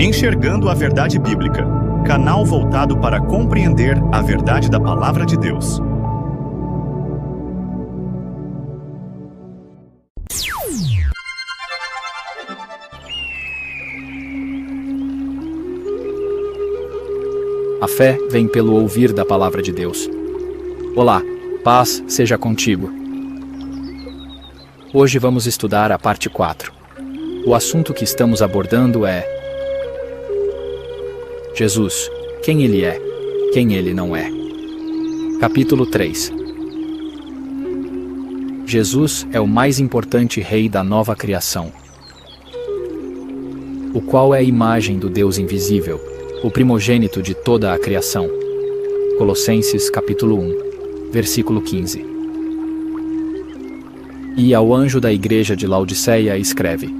Enxergando a Verdade Bíblica, canal voltado para compreender a verdade da Palavra de Deus. A fé vem pelo ouvir da Palavra de Deus. Olá, paz seja contigo. Hoje vamos estudar a parte 4. O assunto que estamos abordando é Jesus, quem Ele é, quem Ele não é. Capítulo 3. Jesus é o mais importante rei da nova criação, o qual é a imagem do Deus invisível, o primogênito de toda a criação. Colossenses capítulo 1, versículo 15. E ao anjo da igreja de Laodiceia escreve: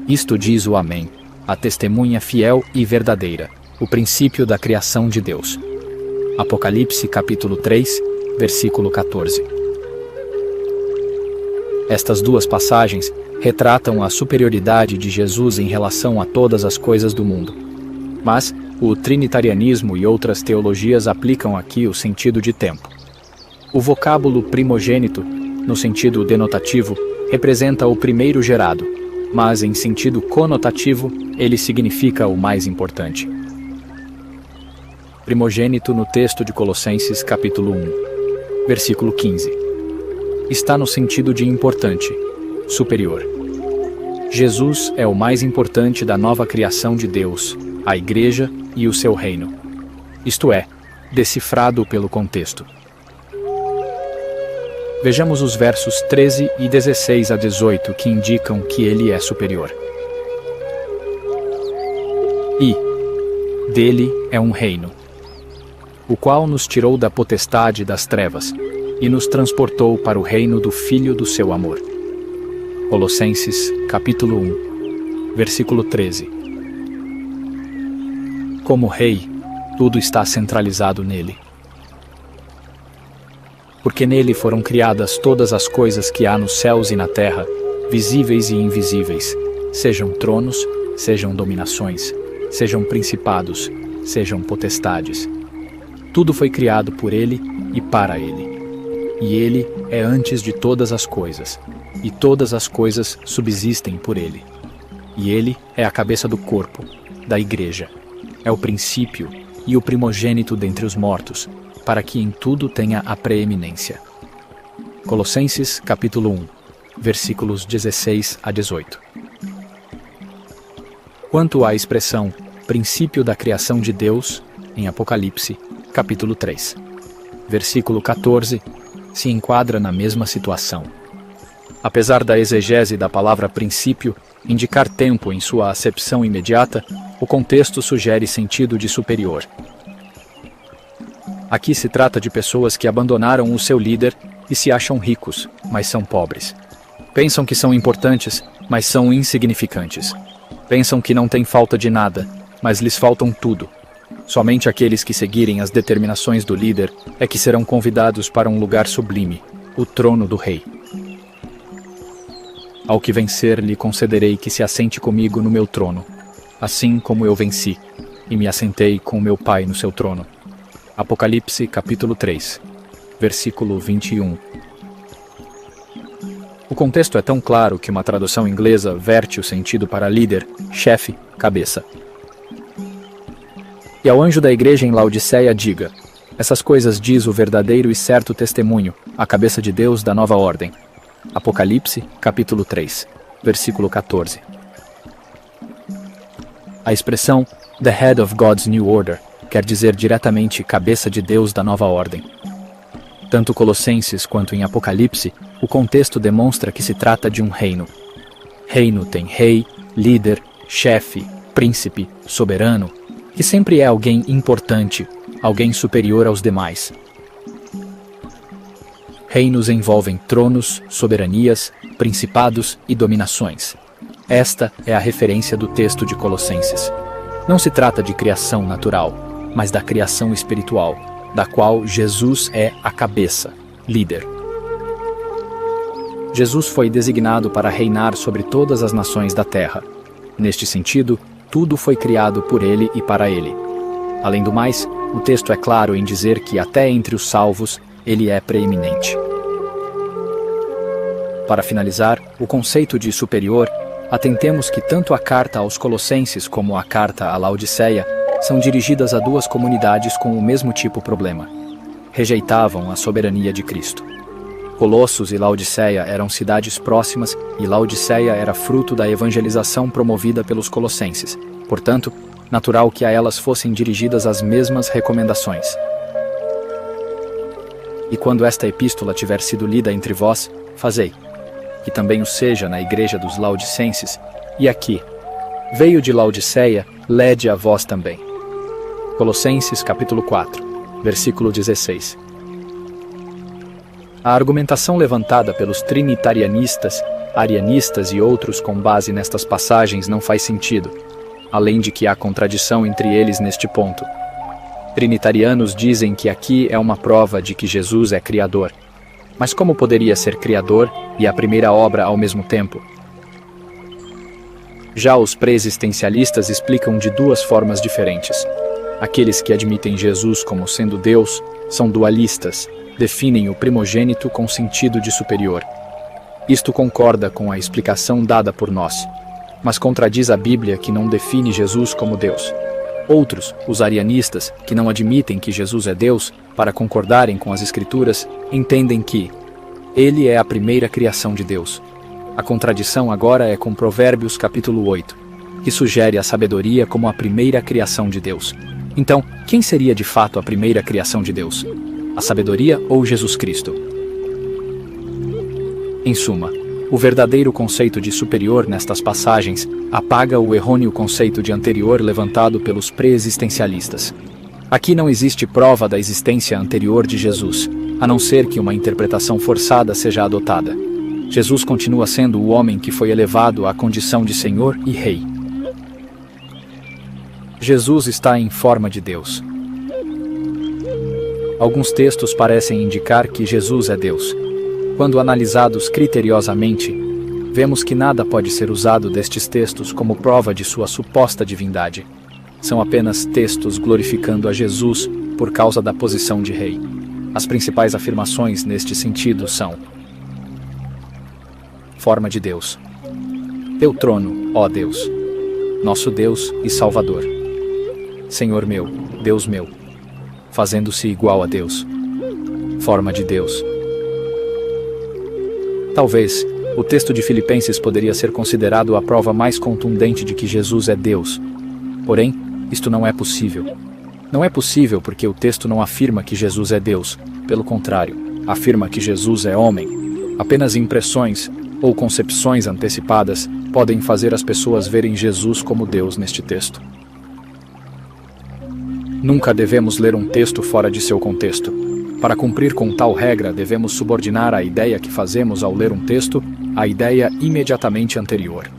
Isto diz o Amém, a testemunha fiel e verdadeira, o princípio da criação de Deus. Apocalipse capítulo 3, versículo 14. Estas duas passagens retratam a superioridade de Jesus em relação a todas as coisas do mundo. Mas o trinitarianismo e outras teologias aplicam aqui o sentido de tempo. O vocábulo primogênito, no sentido denotativo, representa o primeiro gerado, mas em sentido conotativo, ele significa o mais importante. Primogênito no texto de Colossenses capítulo 1, versículo 15. Está no sentido de importante, superior. Jesus é o mais importante da nova criação de Deus, a Igreja e o seu reino. Isto é, decifrado pelo contexto. Vejamos os versos 13 e 16 a 18 que indicam que ele é superior. E dele é um reino, o qual nos tirou da potestade das trevas e nos transportou para o reino do Filho do seu amor. Colossenses capítulo 1, versículo 13. Como rei, tudo está centralizado nele. Porque nele foram criadas todas as coisas que há nos céus e na terra, visíveis e invisíveis, sejam tronos, sejam dominações, sejam principados, sejam potestades. Tudo foi criado por ele e para ele. E ele é antes de todas as coisas, e todas as coisas subsistem por ele. E ele é a cabeça do corpo, da igreja. É o princípio e o primogênito dentre os mortos, para que em tudo tenha a preeminência. Colossenses capítulo 1, versículos 16 a 18. Quanto à expressão princípio da criação de Deus, em Apocalipse capítulo 3, versículo 14, se enquadra na mesma situação. Apesar da exegese da palavra princípio indicar tempo em sua acepção imediata, o contexto sugere sentido de superior. Aqui se trata de pessoas que abandonaram o seu líder e se acham ricos, mas são pobres. Pensam que são importantes, mas são insignificantes. Pensam que não têm falta de nada, mas lhes faltam tudo. Somente aqueles que seguirem as determinações do líder é que serão convidados para um lugar sublime, o trono do rei. Ao que vencer, lhe concederei que se assente comigo no meu trono, assim como eu venci, e me assentei com meu Pai no seu trono. Apocalipse capítulo 3, versículo 21. O contexto é tão claro que uma tradução inglesa verte o sentido para líder, chefe, cabeça. E ao anjo da igreja em Laodiceia diga: essas coisas diz o verdadeiro e certo testemunho, a cabeça de Deus da nova ordem. Apocalipse, capítulo 3, versículo 14. A expressão The Head of God's New Order quer dizer diretamente cabeça de Deus da nova ordem. Tanto Colossenses quanto em Apocalipse, o contexto demonstra que se trata de um reino. Reino tem rei, líder, chefe, príncipe, soberano, que sempre é alguém importante, alguém superior aos demais. Reinos envolvem tronos, soberanias, principados e dominações. Esta é a referência do texto de Colossenses. Não se trata de criação natural, mas da criação espiritual, da qual Jesus é a cabeça, líder. Jesus foi designado para reinar sobre todas as nações da terra. Neste sentido, tudo foi criado por ele e para ele. Além do mais, o texto é claro em dizer que até entre os salvos, ele é preeminente. Para finalizar, o conceito de superior, atentemos que tanto a carta aos Colossenses como a carta à Laodiceia são dirigidas a duas comunidades com o mesmo tipo de problema. Rejeitavam a soberania de Cristo. Colossos e Laodiceia eram cidades próximas e Laodiceia era fruto da evangelização promovida pelos colossenses. Portanto, natural que a elas fossem dirigidas as mesmas recomendações. E quando esta epístola tiver sido lida entre vós, fazei, que também o seja na igreja dos laodicenses, e aqui, veio de Laodiceia, lede a vós também. Colossenses capítulo 4, versículo 16. A argumentação levantada pelos trinitarianistas, arianistas e outros com base nestas passagens não faz sentido, além de que há contradição entre eles neste ponto. Trinitarianos dizem que aqui é uma prova de que Jesus é Criador. Mas como poderia ser Criador e a primeira obra ao mesmo tempo? Já os pré-existencialistas explicam de duas formas diferentes. Aqueles que admitem Jesus como sendo Deus são dualistas, definem o primogênito com sentido de superior. Isto concorda com a explicação dada por nós, mas contradiz a Bíblia que não define Jesus como Deus. Outros, os arianistas, que não admitem que Jesus é Deus, para concordarem com as Escrituras, entendem que Ele é a primeira criação de Deus. A contradição agora é com Provérbios capítulo 8, que sugere a sabedoria como a primeira criação de Deus. Então, quem seria de fato a primeira criação de Deus? A sabedoria ou Jesus Cristo? Em suma, o verdadeiro conceito de superior nestas passagens apaga o errôneo conceito de anterior levantado pelos pré-existencialistas. Aqui não existe prova da existência anterior de Jesus, a não ser que uma interpretação forçada seja adotada. Jesus continua sendo o homem que foi elevado à condição de Senhor e Rei. Jesus está em forma de Deus. Alguns textos parecem indicar que Jesus é Deus. Quando analisados criteriosamente, vemos que nada pode ser usado destes textos como prova de sua suposta divindade. São apenas textos glorificando a Jesus por causa da posição de rei. As principais afirmações neste sentido são: forma de Deus. Teu trono, ó Deus, nosso Deus e Salvador. Senhor meu, Deus meu, fazendo-se igual a Deus. Forma de Deus. Talvez, o texto de Filipenses poderia ser considerado a prova mais contundente de que Jesus é Deus. Porém, isto não é possível. Não é possível porque o texto não afirma que Jesus é Deus. Pelo contrário, afirma que Jesus é homem. Apenas impressões ou concepções antecipadas podem fazer as pessoas verem Jesus como Deus neste texto. Nunca devemos ler um texto fora de seu contexto. Para cumprir com tal regra, devemos subordinar a ideia que fazemos ao ler um texto à ideia imediatamente anterior.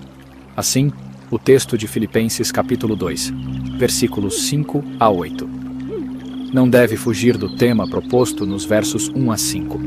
Assim, o texto de Filipenses capítulo 2, versículos 5 a 8. Não deve fugir do tema proposto nos versos 1 a 5.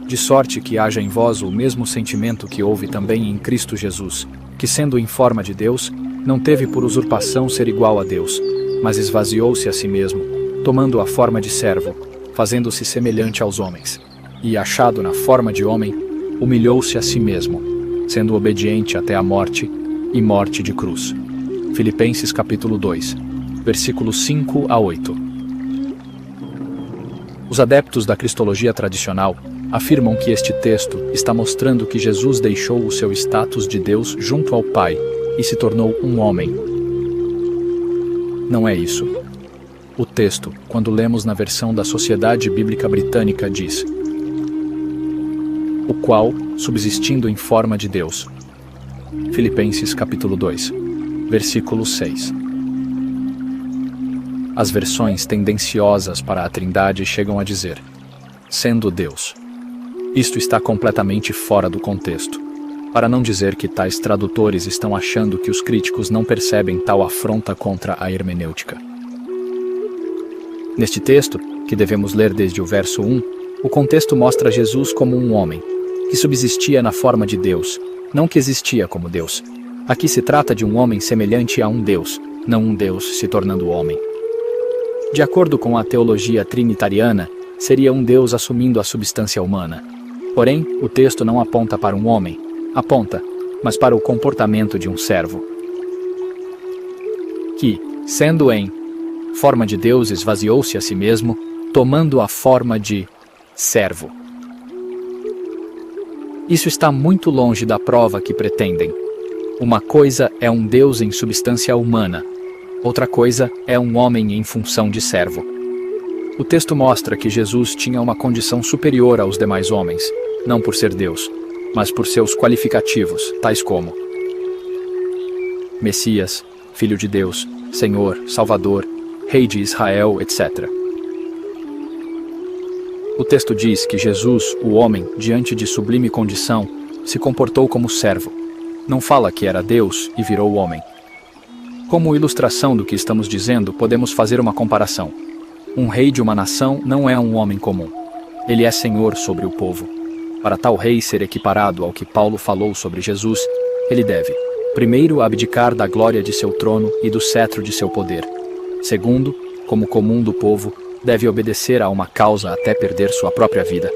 De sorte que haja em vós o mesmo sentimento que houve também em Cristo Jesus, que sendo em forma de Deus, não teve por usurpação ser igual a Deus, mas esvaziou-se a si mesmo, tomando a forma de servo, fazendo-se semelhante aos homens. E, achado na forma de homem, humilhou-se a si mesmo, sendo obediente até a morte, e morte de cruz. Filipenses capítulo 2, versículos 5 a 8. Os adeptos da cristologia tradicional afirmam que este texto está mostrando que Jesus deixou o seu status de Deus junto ao Pai e se tornou um homem. Não é isso. O texto, quando lemos na versão da Sociedade Bíblica Britânica, diz: o qual, subsistindo em forma de Deus. Filipenses capítulo 2, versículo 6. As versões tendenciosas para a Trindade chegam a dizer: sendo Deus. Isto está completamente fora do contexto. Para não dizer que tais tradutores estão achando que os críticos não percebem tal afronta contra a hermenêutica. Neste texto, que devemos ler desde o verso 1, O contexto mostra Jesus como um homem, que subsistia na forma de Deus, não que existia como Deus. Aqui se trata de um homem semelhante a um Deus, não um Deus se tornando homem. De acordo com a teologia trinitariana, seria um Deus assumindo a substância humana. Porém, o texto não aponta para um homem, mas para o comportamento de um servo, que, sendo em forma de Deus, esvaziou-se a si mesmo, tomando a forma de servo. Isso está muito longe da prova que pretendem. Uma coisa é um Deus em substância humana, outra coisa é um homem em função de servo. O texto mostra que Jesus tinha uma condição superior aos demais homens, não por ser Deus, mas por seus qualificativos, tais como Messias, Filho de Deus, Senhor, Salvador, Rei de Israel, etc. O texto diz que Jesus, o homem, diante de sublime condição, se comportou como servo. Não fala que era Deus e virou homem. Como ilustração do que estamos dizendo, podemos fazer uma comparação. Um rei de uma nação não é um homem comum. Ele é senhor sobre o povo. Para tal rei ser equiparado ao que Paulo falou sobre Jesus, ele deve, primeiro, abdicar da glória de seu trono e do cetro de seu poder. Segundo, como comum do povo, deve obedecer a uma causa até perder sua própria vida.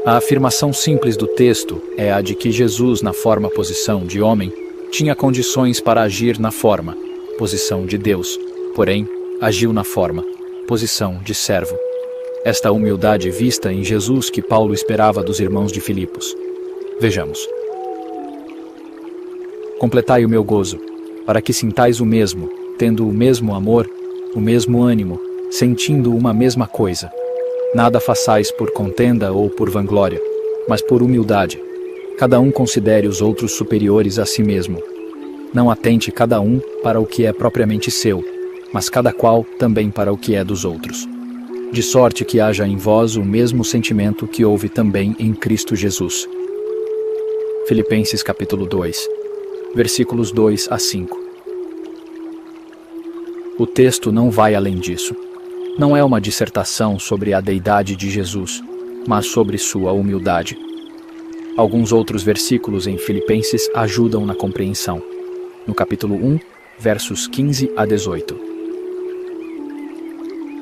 A afirmação simples do texto é a de que Jesus, na posição de homem, tinha condições para agir na posição de Deus, porém, agiu na posição de servo. Esta humildade vista em Jesus que Paulo esperava dos irmãos de Filipos. Vejamos. Completai o meu gozo, para que sintais o mesmo, tendo o mesmo amor, o mesmo ânimo, sentindo uma mesma coisa. Nada façais por contenda ou por vanglória, mas por humildade. Cada um considere os outros superiores a si mesmo. Não atente cada um para o que é propriamente seu, mas cada qual também para o que é dos outros. De sorte que haja em vós o mesmo sentimento que houve também em Cristo Jesus. Filipenses capítulo 2, versículos 2 a 5. O texto não vai além disso. Não é uma dissertação sobre a deidade de Jesus, mas sobre sua humildade. Alguns outros versículos em Filipenses ajudam na compreensão. No capítulo 1, versos 15 a 18.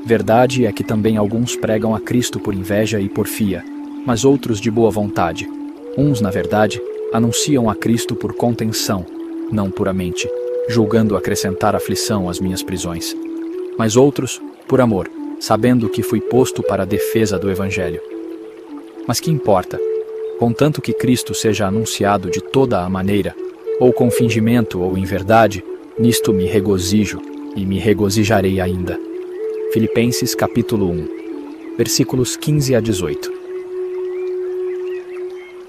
Verdade é que também alguns pregam a Cristo por inveja e porfia, mas outros de boa vontade. Uns, na verdade, anunciam a Cristo por contenção, não puramente, julgando acrescentar aflição às minhas prisões. Mas outros, por amor, sabendo que fui posto para a defesa do Evangelho. Mas que importa? Contanto que Cristo seja anunciado de toda a maneira, ou com fingimento ou em verdade, nisto me regozijo, e me regozijarei ainda. Filipenses capítulo 1, versículos 15 a 18.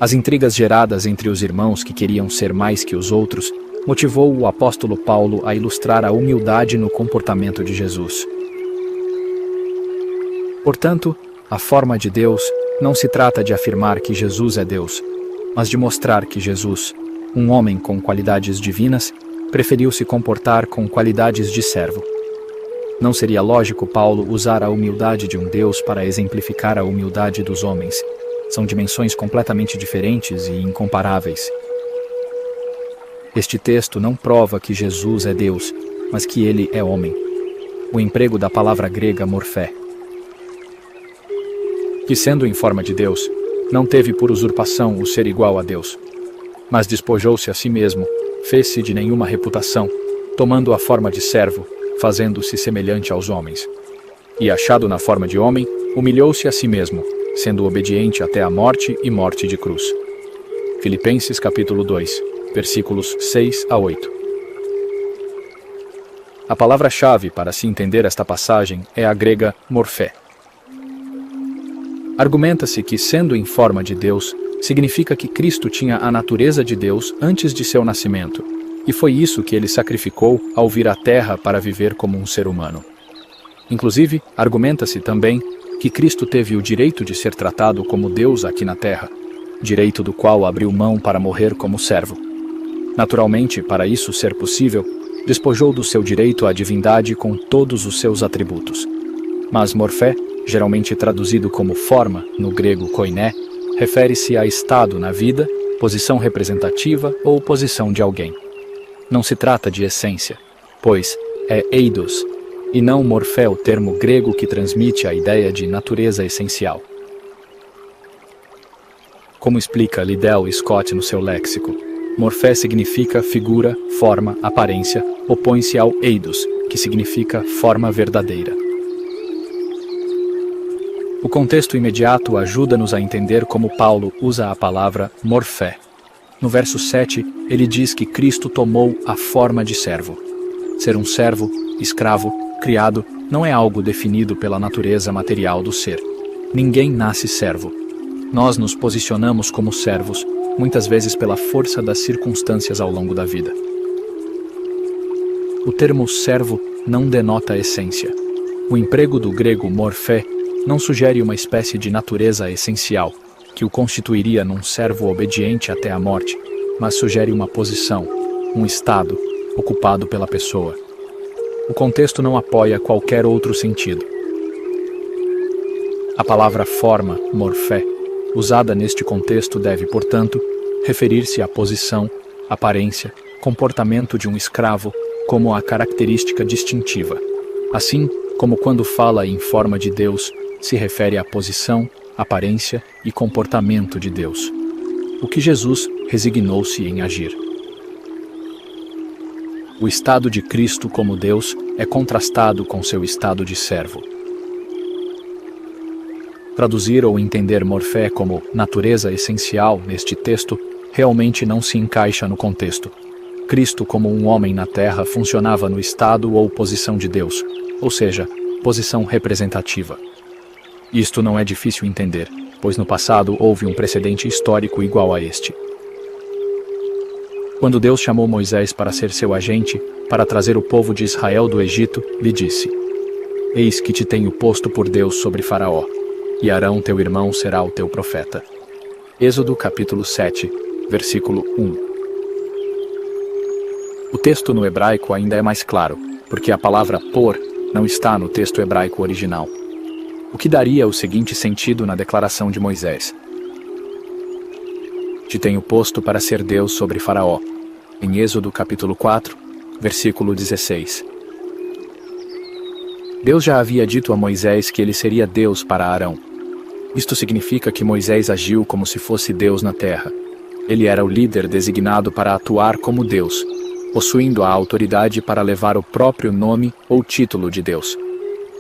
As intrigas geradas entre os irmãos que queriam ser mais que os outros motivou o apóstolo Paulo a ilustrar a humildade no comportamento de Jesus. Portanto, a forma de Deus não se trata de afirmar que Jesus é Deus, mas de mostrar que Jesus, um homem com qualidades divinas, preferiu se comportar com qualidades de servo. Não seria lógico Paulo usar a humildade de um Deus para exemplificar a humildade dos homens. São dimensões completamente diferentes e incomparáveis. Este texto não prova que Jesus é Deus, mas que ele é homem. O emprego da palavra grega morfé, que sendo em forma de Deus, não teve por usurpação o ser igual a Deus, mas despojou-se a si mesmo, fez-se de nenhuma reputação, tomando a forma de servo, fazendo-se semelhante aos homens. E achado na forma de homem, humilhou-se a si mesmo, sendo obediente até a morte e morte de cruz. Filipenses capítulo 2, versículos 6 a 8. A palavra-chave para se entender esta passagem é a grega morfé. Argumenta-se que, sendo em forma de Deus, significa que Cristo tinha a natureza de Deus antes de seu nascimento, e foi isso que ele sacrificou ao vir à Terra para viver como um ser humano. Inclusive, argumenta-se também que Cristo teve o direito de ser tratado como Deus aqui na Terra, direito do qual abriu mão para morrer como servo. Naturalmente, para isso ser possível, despojou do seu direito à divindade com todos os seus atributos. Mas morfé geralmente traduzido como forma, no grego koiné, refere-se a estado na vida, posição representativa ou posição de alguém. Não se trata de essência, pois é eidos, e não morfé, o termo grego que transmite a ideia de natureza essencial. Como explica Liddell Scott no seu léxico, morfé significa figura, forma, aparência, opõe-se ao eidos, que significa forma verdadeira. O contexto imediato ajuda-nos a entender como Paulo usa a palavra morfé. No verso 7, ele diz que Cristo tomou a forma de servo. Ser um servo, escravo, criado, não é algo definido pela natureza material do ser. Ninguém nasce servo. Nós nos posicionamos como servos, muitas vezes pela força das circunstâncias ao longo da vida. O termo servo não denota a essência. O emprego do grego morfé não sugere uma espécie de natureza essencial, que o constituiria num servo obediente até a morte, mas sugere uma posição, um estado, ocupado pela pessoa. O contexto não apoia qualquer outro sentido. A palavra forma, morfé, usada neste contexto deve, portanto, referir-se à posição, aparência, comportamento de um escravo como a característica distintiva. Assim como quando fala em forma de Deus, se refere à posição, aparência e comportamento de Deus. O que Jesus resignou-se em agir. O estado de Cristo como Deus é contrastado com seu estado de servo. Traduzir ou entender morfé como natureza essencial neste texto realmente não se encaixa no contexto. Cristo, como um homem na terra, funcionava no estado ou posição de Deus, ou seja, posição representativa. Isto não é difícil entender, pois no passado houve um precedente histórico igual a este. Quando Deus chamou Moisés para ser seu agente, para trazer o povo de Israel do Egito, lhe disse: Eis que te tenho posto por Deus sobre Faraó, e Arão teu irmão será o teu profeta. Êxodo capítulo 7, versículo 1. O texto no hebraico ainda é mais claro, porque a palavra por não está no texto hebraico original, o que daria o seguinte sentido na declaração de Moisés: Te tenho posto para ser Deus sobre Faraó, em Êxodo capítulo 4, versículo 16. Deus já havia dito a Moisés que ele seria Deus para Arão. Isto significa que Moisés agiu como se fosse Deus na terra. Ele era o líder designado para atuar como Deus, possuindo a autoridade para levar o próprio nome ou título de Deus.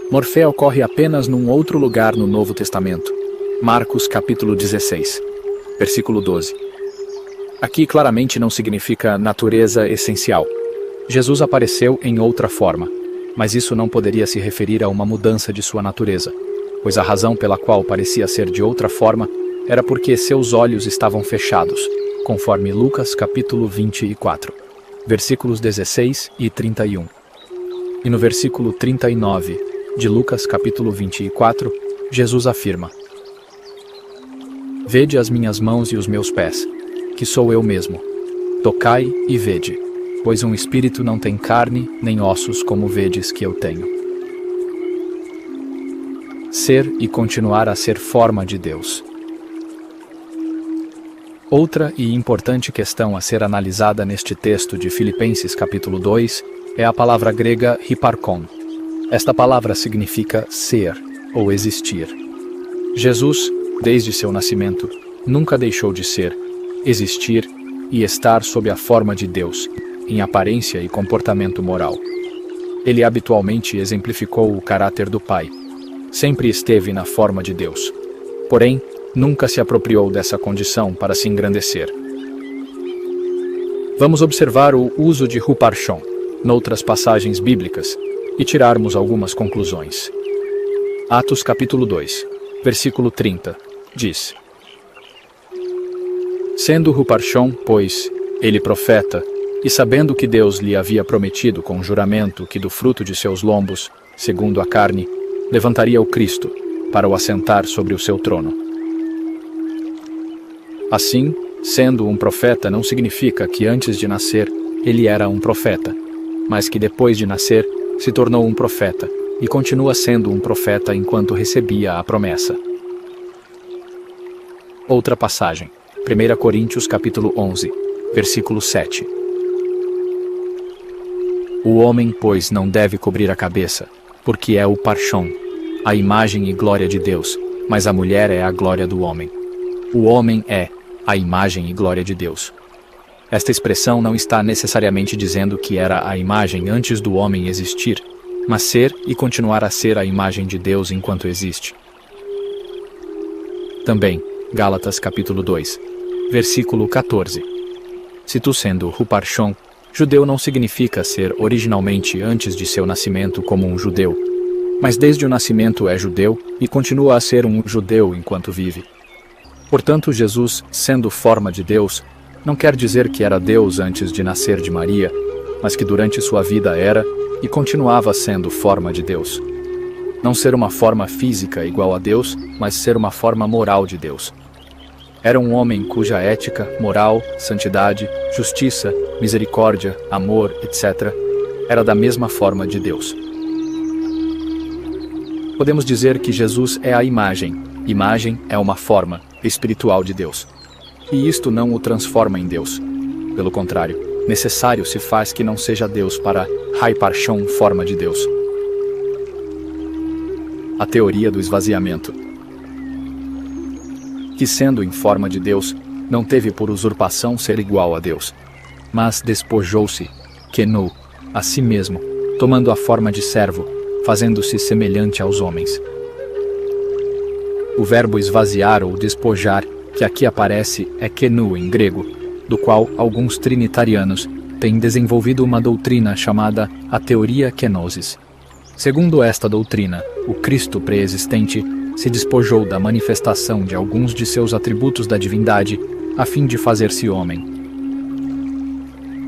Morfé ocorre apenas num outro lugar no Novo Testamento, Marcos capítulo 16, versículo 12. Aqui claramente não significa natureza essencial. Jesus apareceu em outra forma, mas isso não poderia se referir a uma mudança de sua natureza, pois a razão pela qual parecia ser de outra forma era porque seus olhos estavam fechados, conforme Lucas capítulo 24, versículos 16 e 31. E no versículo 39 de Lucas capítulo 24, Jesus afirma: Vede as minhas mãos e os meus pés, que sou eu mesmo. Tocai e vede, pois um espírito não tem carne nem ossos como vedes que eu tenho. Ser e continuar a ser forma de Deus. Outra e importante questão a ser analisada neste texto de Filipenses capítulo 2 é a palavra grega hiparkon. Esta palavra significa ser ou existir. Jesus, desde seu nascimento, nunca deixou de ser, existir e estar sob a forma de Deus, em aparência e comportamento moral. Ele habitualmente exemplificou o caráter do Pai. Sempre esteve na forma de Deus. Porém, nunca se apropriou dessa condição para se engrandecer. Vamos observar o uso de huparshon noutras passagens bíblicas e tirarmos algumas conclusões. Atos capítulo 2, versículo 30, diz: Sendo huparshon, pois, ele profeta, e sabendo que Deus lhe havia prometido com juramento que do fruto de seus lombos, segundo a carne, levantaria o Cristo, para o assentar sobre o seu trono. Assim, sendo um profeta não significa que antes de nascer ele era um profeta, mas que depois de nascer se tornou um profeta, e continua sendo um profeta enquanto recebia a promessa. Outra passagem, 1 Coríntios capítulo 11, versículo 7. O homem, pois, não deve cobrir a cabeça, porque é o parchon, a imagem e glória de Deus, mas a mulher é a glória do homem. O homem é a imagem e glória de Deus. Esta expressão não está necessariamente dizendo que era a imagem antes do homem existir, mas ser e continuar a ser a imagem de Deus enquanto existe. Também, Gálatas capítulo 2, versículo 14. Se tu sendo Huparchon, judeu não significa ser originalmente antes de seu nascimento como um judeu, mas desde o nascimento é judeu e continua a ser um judeu enquanto vive. Portanto, Jesus, sendo forma de Deus, não quer dizer que era Deus antes de nascer de Maria, mas que durante sua vida era e continuava sendo forma de Deus. Não ser uma forma física igual a Deus, mas ser uma forma moral de Deus. Era um homem cuja ética, moral, santidade, justiça, misericórdia, amor, etc., era da mesma forma de Deus. Podemos dizer que Jesus é a imagem. Imagem é uma forma espiritual de Deus. E isto não o transforma em Deus. Pelo contrário, necessário se faz que não seja Deus para Hyparchon, forma de Deus. A teoria do esvaziamento. Que sendo em forma de Deus, não teve por usurpação ser igual a Deus, mas despojou-se, Kenu, a si mesmo, tomando a forma de servo, fazendo-se semelhante aos homens. O verbo esvaziar ou despojar, que aqui aparece, é Kenu em grego, do qual alguns trinitarianos têm desenvolvido uma doutrina chamada a teoria kenosis. Segundo esta doutrina, o Cristo pré-existente se despojou da manifestação de alguns de seus atributos da divindade a fim de fazer-se homem.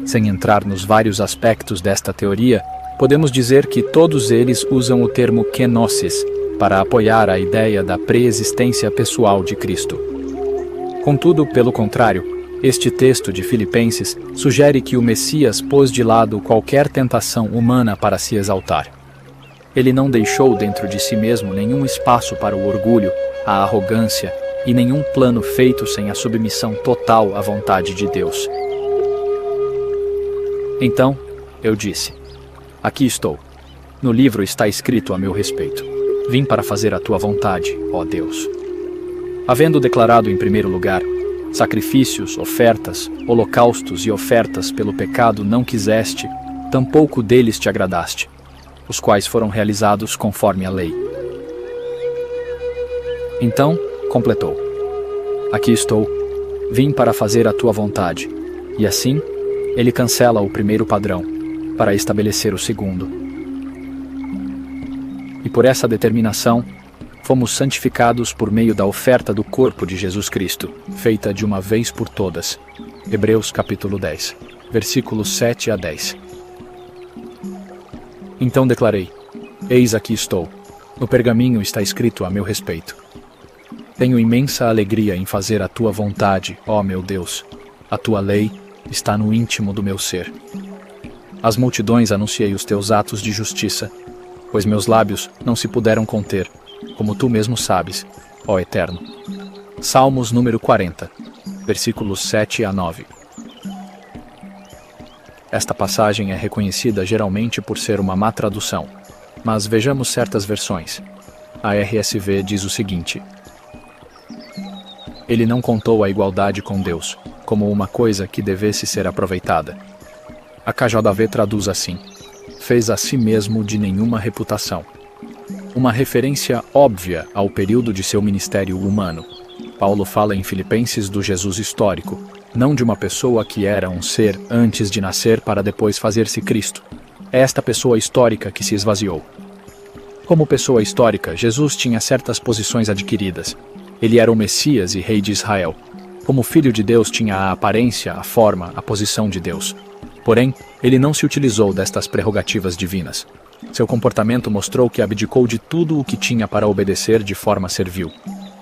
Sem entrar nos vários aspectos desta teoria, podemos dizer que todos eles usam o termo kenosis para apoiar a ideia da pré-existência pessoal de Cristo. Contudo, pelo contrário, este texto de Filipenses sugere que o Messias pôs de lado qualquer tentação humana para se exaltar. Ele não deixou dentro de si mesmo nenhum espaço para o orgulho, a arrogância e nenhum plano feito sem a submissão total à vontade de Deus. Então, eu disse: aqui estou. No livro está escrito a meu respeito: vim para fazer a tua vontade, ó Deus. Havendo declarado em primeiro lugar: sacrifícios, ofertas, holocaustos e ofertas pelo pecado não quiseste, tampouco deles te agradaste, os quais foram realizados conforme a lei. Então, completou: aqui estou, vim para fazer a tua vontade. E assim, ele cancela o primeiro padrão, para estabelecer o segundo. E por essa determinação, fomos santificados por meio da oferta do corpo de Jesus Cristo, feita de uma vez por todas. Hebreus capítulo 10, versículos 7 a 10. Então declarei: eis aqui estou. No pergaminho está escrito a meu respeito: tenho imensa alegria em fazer a tua vontade, ó meu Deus. A tua lei está no íntimo do meu ser. Às multidões anunciei os teus atos de justiça, pois meus lábios não se puderam conter, como tu mesmo sabes, ó Eterno. Salmos número 40, versículos 7 a 9. Esta passagem é reconhecida geralmente por ser uma má tradução, mas vejamos certas versões. A RSV diz o seguinte: ele não contou a igualdade com Deus como uma coisa que devesse ser aproveitada. A KJV traduz assim: fez a si mesmo de nenhuma reputação. Uma referência óbvia ao período de seu ministério humano. Paulo fala em Filipenses do Jesus histórico, não de uma pessoa que era um ser antes de nascer para depois fazer-se Cristo. É esta pessoa histórica que se esvaziou. Como pessoa histórica, Jesus tinha certas posições adquiridas. Ele era o Messias e Rei de Israel. Como Filho de Deus, tinha a aparência, a forma, a posição de Deus. Porém, ele não se utilizou destas prerrogativas divinas. Seu comportamento mostrou que abdicou de tudo o que tinha para obedecer de forma servil.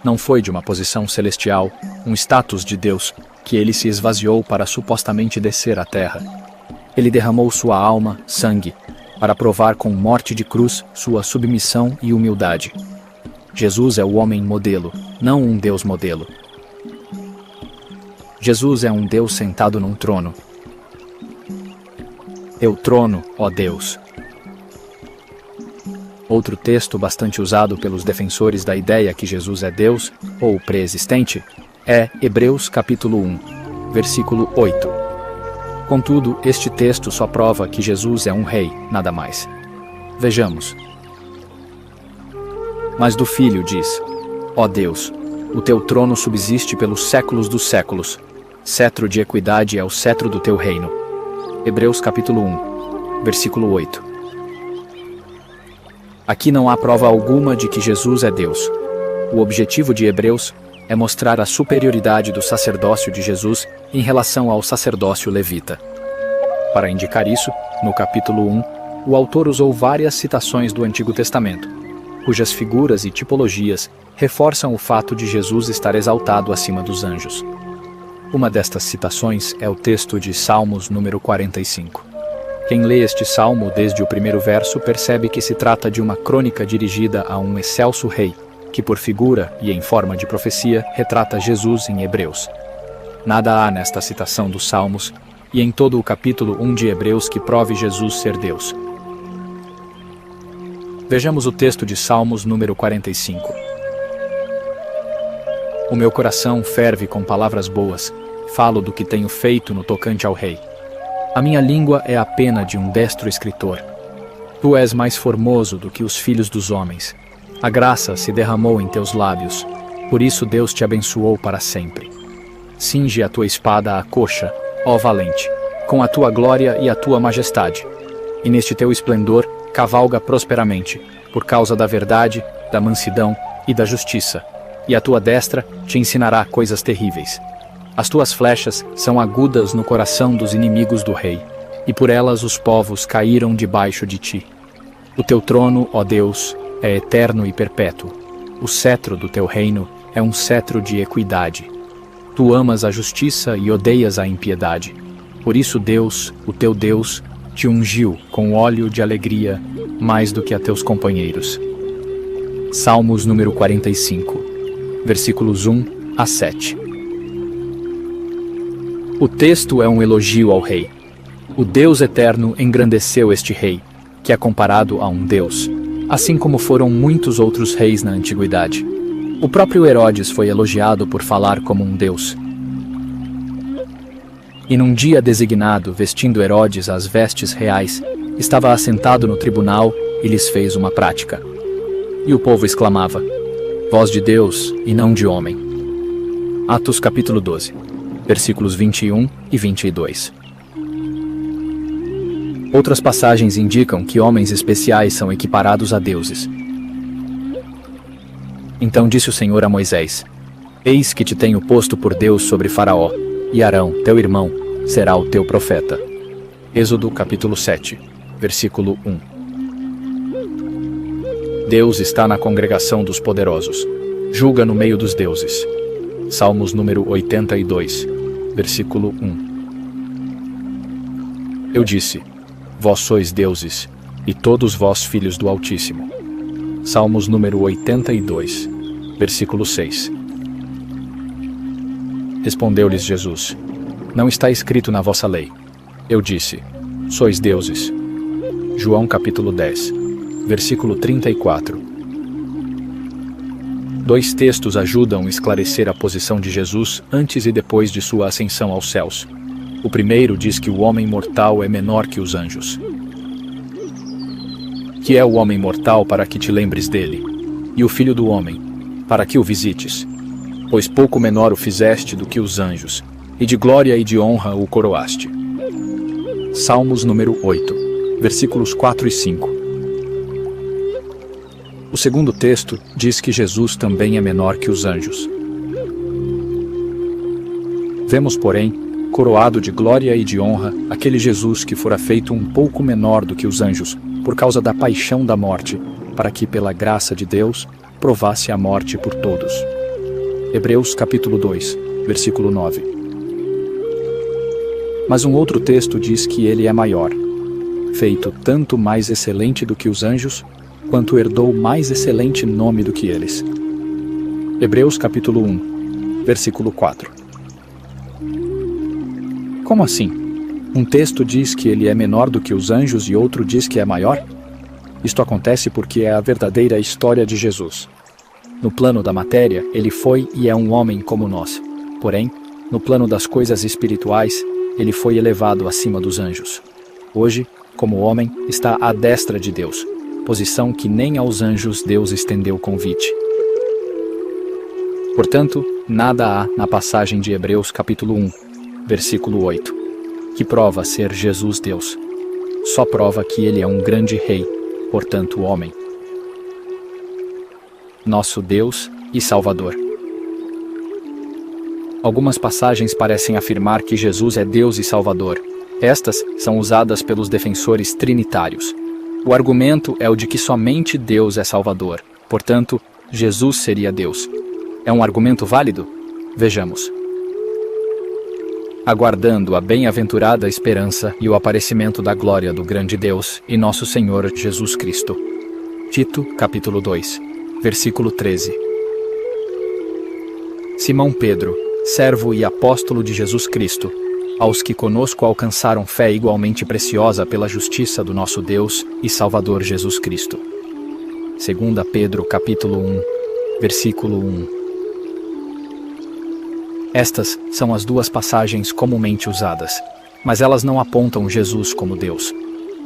Não foi de uma posição celestial, um status de Deus, que ele se esvaziou para supostamente descer à terra. Ele derramou sua alma, sangue, para provar com morte de cruz sua submissão e humildade. Jesus é o homem modelo, não um Deus modelo. Jesus é um Deus sentado num trono. Teu trono, ó Deus. Outro texto bastante usado pelos defensores da ideia que Jesus é Deus, ou pré-existente, é Hebreus capítulo 1, versículo 8. Contudo, este texto só prova que Jesus é um rei, nada mais. Vejamos. Mas do Filho diz: ó Deus, o teu trono subsiste pelos séculos dos séculos. Cetro de equidade é o cetro do teu reino. Hebreus capítulo 1, versículo 8. Aqui não há prova alguma de que Jesus é Deus. O objetivo de Hebreus é mostrar a superioridade do sacerdócio de Jesus em relação ao sacerdócio levita. Para indicar isso, no capítulo 1, o autor usou várias citações do Antigo Testamento, cujas figuras e tipologias reforçam o fato de Jesus estar exaltado acima dos anjos. Uma destas citações é o texto de Salmos número 45. Quem lê este salmo desde o primeiro verso percebe que se trata de uma crônica dirigida a um excelso rei, que por figura e em forma de profecia retrata Jesus em Hebreus. Nada há nesta citação dos Salmos e em todo o capítulo 1 de Hebreus que prove Jesus ser Deus. Vejamos o texto de Salmos número 45. O meu coração ferve com palavras boas, falo do que tenho feito no tocante ao rei. A minha língua é a pena de um destro escritor. Tu és mais formoso do que os filhos dos homens. A graça se derramou em teus lábios, por isso Deus te abençoou para sempre. Cinge a tua espada à coxa, ó valente, com a tua glória e a tua majestade. E neste teu esplendor cavalga prosperamente, por causa da verdade, da mansidão e da justiça. E a tua destra te ensinará coisas terríveis. As tuas flechas são agudas no coração dos inimigos do rei, e por elas os povos caíram debaixo de ti. O teu trono, ó Deus, é eterno e perpétuo. O cetro do teu reino é um cetro de equidade. Tu amas a justiça e odeias a impiedade. Por isso Deus, o teu Deus, te ungiu com óleo de alegria mais do que a teus companheiros. Salmos número 45, versículos 1 a 7. O texto é um elogio ao rei. O Deus eterno engrandeceu este rei, que é comparado a um Deus, assim como foram muitos outros reis na antiguidade. O próprio Herodes foi elogiado por falar como um Deus. E num dia designado, vestindo Herodes as vestes reais, estava assentado no tribunal e lhes fez uma prática. E o povo exclamava: voz de Deus e não de homem. Atos capítulo 12, versículos 21 e 22. Outras passagens indicam que homens especiais são equiparados a deuses. Então disse o Senhor a Moisés: eis que te tenho posto por Deus sobre Faraó, e Arão, teu irmão, será o teu profeta. Êxodo capítulo 7, versículo 1. Deus está na congregação dos poderosos, julga no meio dos deuses. Salmos número 82, versículo 1. Eu disse: vós sois deuses, e todos vós filhos do Altíssimo. Salmos número 82, versículo 6. Respondeu-lhes Jesus: não está escrito na vossa lei. Eu disse: sois deuses. João capítulo 10, versículo 34. Dois textos ajudam a esclarecer a posição de Jesus antes e depois de sua ascensão aos céus. O primeiro diz que o homem mortal é menor que os anjos. Que é o homem mortal para que te lembres dele, e o filho do homem, para que o visites. Pois pouco menor o fizeste do que os anjos, e de glória e de honra o coroaste. Salmos número 8, versículos 4 e 5. O segundo texto diz que Jesus também é menor que os anjos. Vemos, porém, coroado de glória e de honra, aquele Jesus que fora feito um pouco menor do que os anjos, por causa da paixão da morte, para que, pela graça de Deus, provasse a morte por todos. Hebreus capítulo 2, versículo 9. Mas um outro texto diz que ele é maior. feito tanto mais excelente do que os anjos, quanto herdou mais excelente nome do que eles. Hebreus capítulo 1, versículo 4. Como assim? Um texto diz que ele é menor do que os anjos e outro diz que é maior? Isto acontece porque é a verdadeira história de Jesus. No plano da matéria, ele foi e é um homem como nós. Porém, no plano das coisas espirituais, ele foi elevado acima dos anjos. Hoje, como homem, está à destra de Deus, posição que nem aos anjos Deus estendeu convite. Portanto, nada há na passagem de Hebreus capítulo 1, versículo 8, que prova ser Jesus Deus. Só prova que ele é um grande rei, portanto homem. Nosso Deus e Salvador. Algumas passagens parecem afirmar que Jesus é Deus e Salvador. Estas são usadas pelos defensores trinitários. O argumento é o de que somente Deus é Salvador, portanto, Jesus seria Deus. É um argumento válido? Vejamos. Aguardando a bem-aventurada esperança e o aparecimento da glória do grande Deus e nosso Senhor Jesus Cristo. Tito, capítulo 2, versículo 13. Simão Pedro, servo e apóstolo de Jesus Cristo, aos que conosco alcançaram fé igualmente preciosa pela justiça do nosso Deus e Salvador Jesus Cristo. 2 Pedro, capítulo 1, versículo 1. Estas são as duas passagens comumente usadas, mas elas não apontam Jesus como Deus.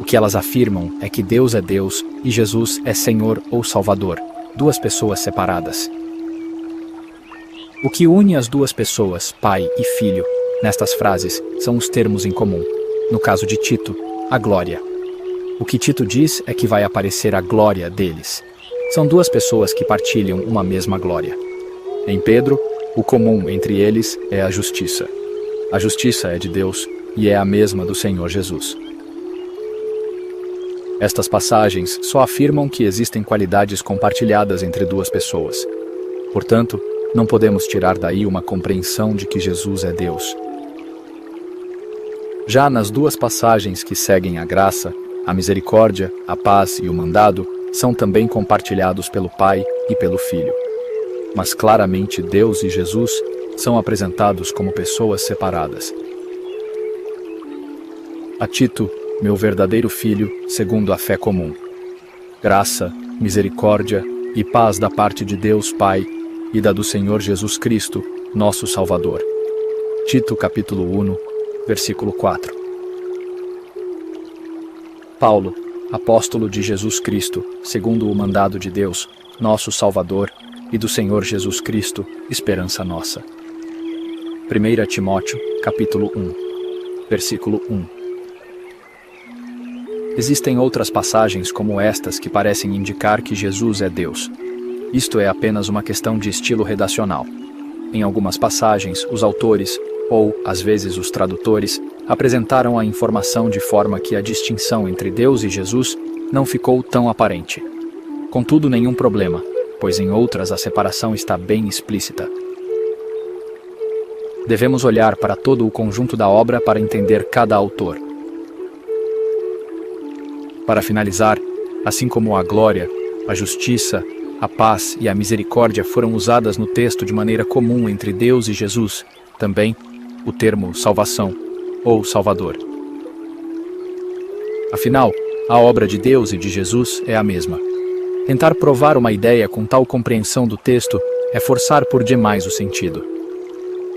O que elas afirmam é que Deus é Deus e Jesus é Senhor ou Salvador, duas pessoas separadas. O que une as duas pessoas, pai e filho, nestas frases, são os termos em comum. No caso de Tito, a glória. O que Tito diz é que vai aparecer a glória deles. São duas pessoas que partilham uma mesma glória. Em Pedro, o comum entre eles é a justiça. A justiça é de Deus e é a mesma do Senhor Jesus. Estas passagens só afirmam que existem qualidades compartilhadas entre duas pessoas. Portanto, não podemos tirar daí uma compreensão de que Jesus é Deus. Já nas duas passagens que seguem a graça, a misericórdia, a paz e o mandado são também compartilhados pelo Pai e pelo Filho. Mas claramente Deus e Jesus são apresentados como pessoas separadas. A Tito, meu verdadeiro filho, segundo a fé comum. Graça, misericórdia e paz da parte de Deus Pai e da do Senhor Jesus Cristo, nosso Salvador. Tito capítulo 1, versículo 4. Paulo, apóstolo de Jesus Cristo, segundo o mandado de Deus, nosso Salvador, e do Senhor Jesus Cristo, esperança nossa. 1 Timóteo, capítulo 1, versículo 1. Existem outras passagens como estas que parecem indicar que Jesus é Deus. Isto é apenas uma questão de estilo redacional. Em algumas passagens, os autores, ou, às vezes, os tradutores, apresentaram a informação de forma que a distinção entre Deus e Jesus não ficou tão aparente. Contudo, nenhum problema, pois em outras a separação está bem explícita. Devemos olhar para todo o conjunto da obra para entender cada autor. Para finalizar, assim como a glória, a justiça, a paz e a misericórdia foram usadas no texto de maneira comum entre Deus e Jesus, também o termo salvação ou Salvador. Afinal, a obra de Deus e de Jesus é a mesma. Tentar provar uma ideia com tal compreensão do texto é forçar por demais o sentido.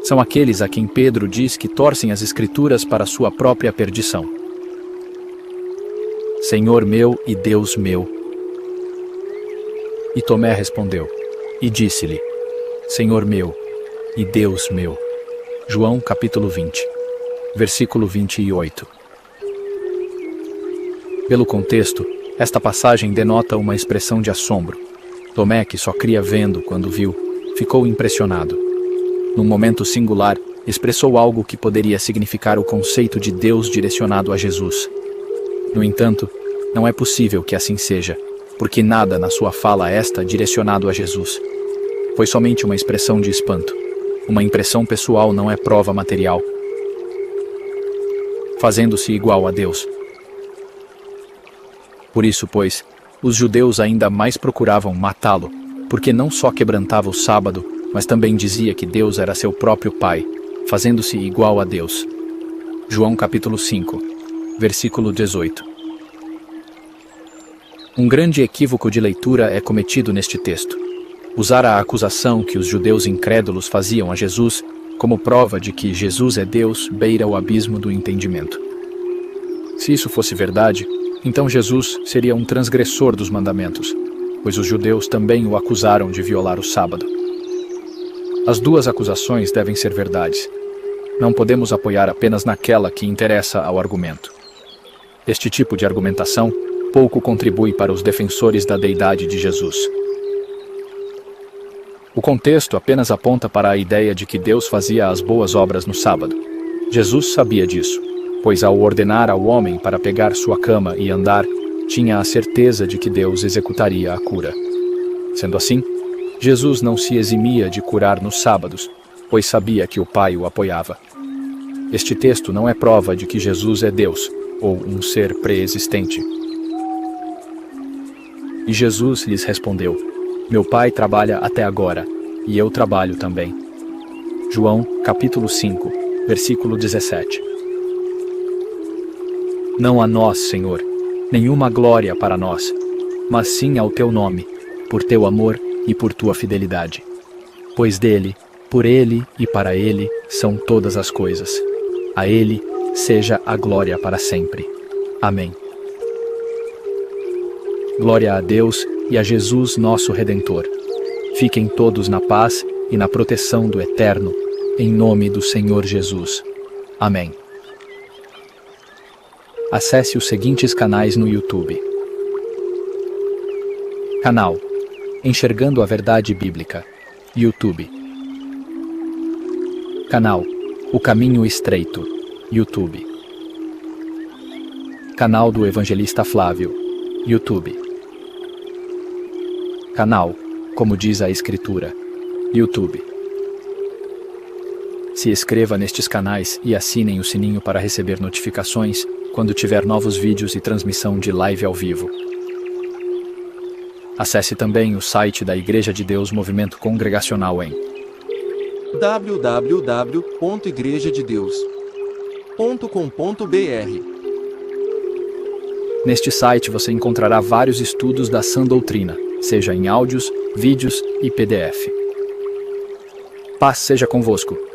São aqueles a quem Pedro diz que torcem as Escrituras para sua própria perdição. Senhor meu e Deus meu. E Tomé respondeu, e disse-lhe, Senhor meu e Deus meu. João capítulo 20, versículo 28. Pelo contexto, esta passagem denota uma expressão de assombro. Tomé, que só cria vendo quando viu, ficou impressionado. Num momento singular, expressou algo que poderia significar o conceito de Deus direcionado a Jesus. No entanto, não é possível que assim seja, porque nada na sua fala esta direcionado a Jesus. Foi somente uma expressão de espanto. Uma impressão pessoal não é prova material. Fazendo-se igual a Deus. Por isso, pois, os judeus ainda mais procuravam matá-lo, porque não só quebrantava o sábado, mas também dizia que Deus era seu próprio Pai, fazendo-se igual a Deus. João capítulo 5, versículo 18. Um grande equívoco de leitura é cometido neste texto. Usar a acusação que os judeus incrédulos faziam a Jesus como prova de que Jesus é Deus beira o abismo do entendimento. Se isso fosse verdade, então Jesus seria um transgressor dos mandamentos, pois os judeus também o acusaram de violar o sábado. As duas acusações devem ser verdades. Não podemos apoiar apenas naquela que interessa ao argumento. Este tipo de argumentação pouco contribui para os defensores da deidade de Jesus. O contexto apenas aponta para a ideia de que Deus fazia as boas obras no sábado. Jesus sabia disso, pois ao ordenar ao homem para pegar sua cama e andar, tinha a certeza de que Deus executaria a cura. Sendo assim, Jesus não se eximia de curar nos sábados, pois sabia que o Pai o apoiava. Este texto não é prova de que Jesus é Deus, ou um ser pré-existente. E Jesus lhes respondeu: Meu Pai trabalha até agora, e eu trabalho também. João, capítulo 5, versículo 17. Não a nós, Senhor, nenhuma glória para nós, mas sim ao teu nome, por teu amor e por tua fidelidade. Pois dele, por ele e para ele são todas as coisas. A ele seja a glória para sempre. Amém. Glória a Deus e a Jesus, nosso Redentor. Fiquem todos na paz e na proteção do Eterno, em nome do Senhor Jesus. Amém. Acesse os seguintes canais no YouTube. Canal Enxergando a Verdade Bíblica, YouTube. Canal O Caminho Estreito, YouTube. Canal do Evangelista Flávio, YouTube. Canal Como Diz a Escritura, YouTube. Se inscreva nestes canais e assinem o sininho para receber notificações quando tiver novos vídeos e transmissão de live ao vivo. Acesse também o site da Igreja de Deus Movimento Congregacional em www.igrejadedeus.com.br. Neste site você encontrará vários estudos da sã doutrina, seja em áudios, vídeos e PDF. Paz seja convosco.